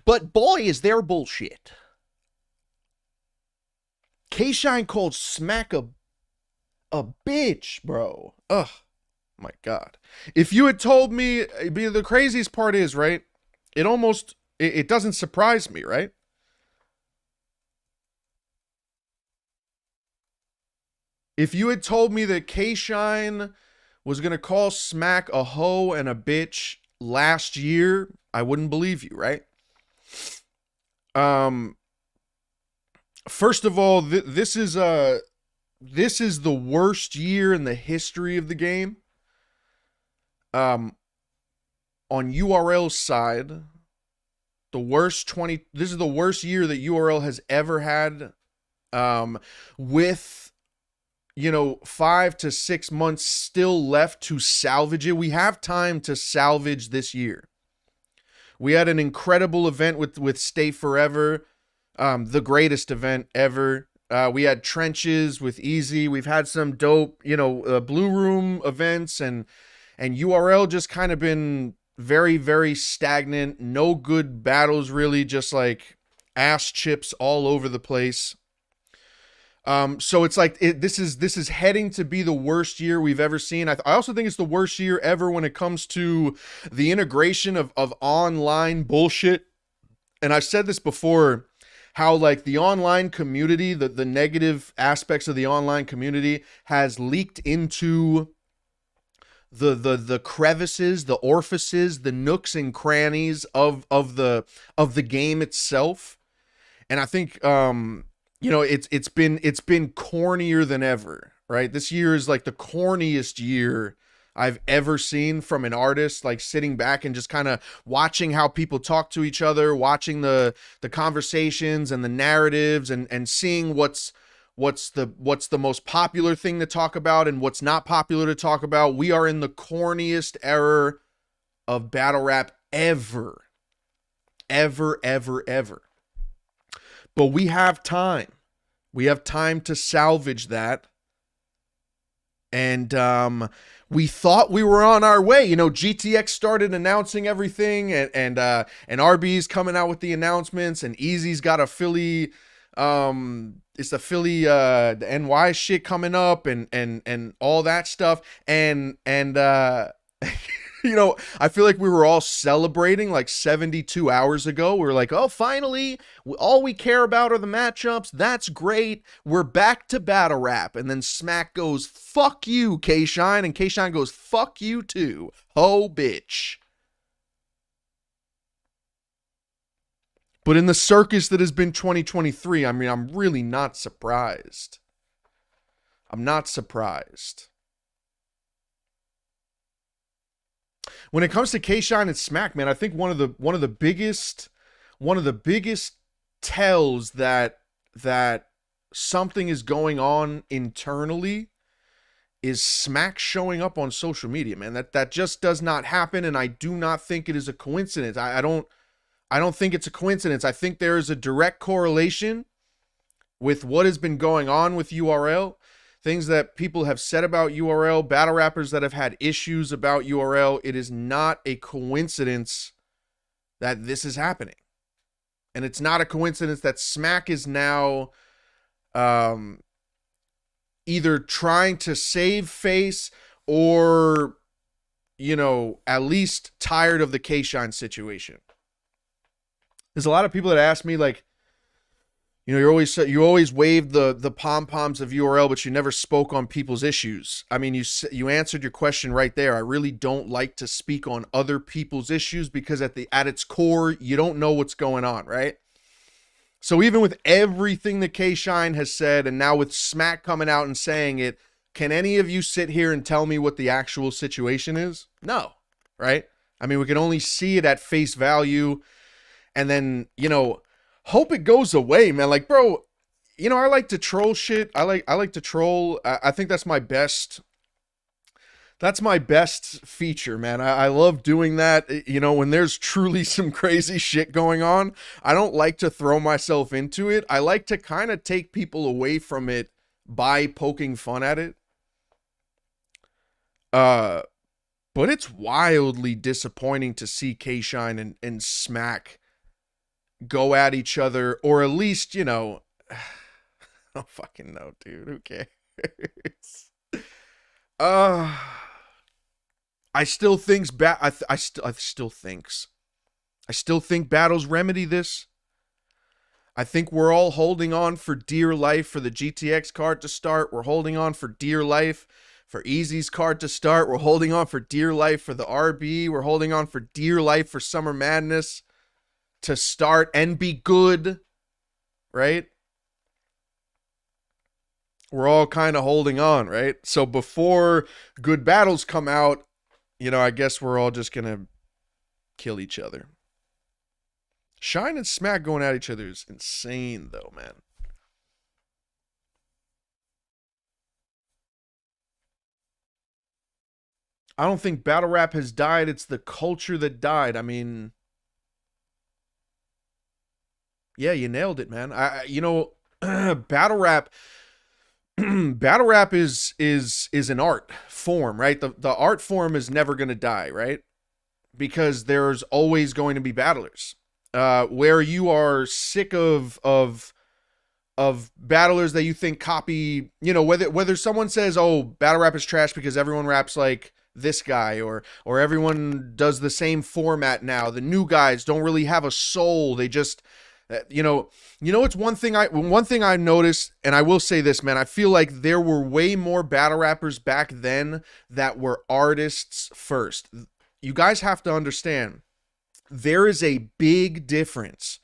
But boy, is there bullshit. K-Shine called Smack a bitch, bro. Ugh, my God. If you had told me, the craziest part is, right? It doesn't surprise me, right? If you had told me that K-Shine was gonna call Smack a hoe and a bitch last year, I wouldn't believe you, right? Um, First of all, this is the worst year in the history of the game. Um, on URL's side, the worst 20. This is the worst year that URL has ever had. With 5 to 6 months still left to salvage it. We have time to salvage this year. We had an incredible event with Stay Forever, the greatest event ever. We had trenches with Easy. We've had some dope, Blue Room events, and URL just kind of been very, very stagnant. No good battles, really, just like ass chips all over the place. So it's like this is heading to be the worst year we've ever seen. I also think it's the worst year ever when it comes to the integration of online bullshit. And I've said this before, how like the online community, the negative aspects of the online community has leaked into the crevices, the orifices, the nooks and crannies of the game itself. And I think it's been cornier than ever, right? This year is like the corniest year I've ever seen from an artist, like sitting back and just kind of watching how people talk to each other, watching the conversations and the narratives, and seeing what's the most popular thing to talk about and what's not popular to talk about. We are in the corniest era of battle rap ever. Ever, ever, ever. But we have time. We have time to salvage that. And we thought we were on our way. GTX started announcing everything, and RB's coming out with the announcements, and Easy's got a Philly, it's the Philly, the NY shit coming up, and all that stuff, and I feel like we were all celebrating like 72 hours ago. We were like, oh, finally, all we care about are the matchups. That's great. We're back to battle rap. And then Smack goes, fuck you, K-Shine. And K-Shine goes, fuck you too. Oh, bitch. But in the circus that has been 2023, I mean, I'm really not surprised. I'm not surprised. When it comes to K-Shine and Smack, man, I think one of the biggest tells that something is going on internally is Smack showing up on social media, man. That just does not happen, and I do not think it is a coincidence. I don't think it's a coincidence. I think there is a direct correlation with what has been going on with URL. Things that people have said about URL, battle rappers that have had issues about URL. It is not a coincidence that this is happening. And it's not a coincidence that Smack is now either trying to save face or, at least tired of the K-Shine situation. There's a lot of people that ask me, like, you always waved the pom-poms of URL, but you never spoke on people's issues. I mean, you answered your question right there. I really don't like to speak on other people's issues because at its core, you don't know what's going on, right? So even with everything that K-Shine has said, and now with Smack coming out and saying it, can any of you sit here and tell me what the actual situation is? No, right? I mean, we can only see it at face value, and then, hope it goes away, man. Like, bro, I like to troll shit. I like to troll. I think that's my best feature, man. I love doing that. When there's truly some crazy shit going on, I don't like to throw myself into it. I like to kind of take people away from it by poking fun at it. But it's wildly disappointing to see K-Shine and Smack go at each other, or at least, you know, I don't fucking know, dude. Who cares? uh I still thinks I still think battles remedy this. I think we're all holding on for dear life for the GTX card to start. We're holding on for dear life for Easy's card to start. We're holding on for dear life for the RB. We're holding on for dear life for Summer Madness to start and be good, right? We're all kind of holding on, right? So before good battles come out, you know, I guess we're all just going to kill each other. Shine and Smack going at each other is insane, though, man. I don't think battle rap has died. It's the culture that died. I mean, yeah, you nailed it, man. You know, battle rap battle rap is an art form, right? The art form is never going to die, right? Because there's always going to be battlers. Where you are sick of battlers that you think copy, you know, whether someone says, "Oh, battle rap is trash because everyone raps like this guy," or everyone does the same format now. The new guys don't really have a soul. They just you know, it's one thing I noticed, and I will say this, man, I feel like there were way more battle rappers back then that were artists first. You guys have to understand, there is a big difference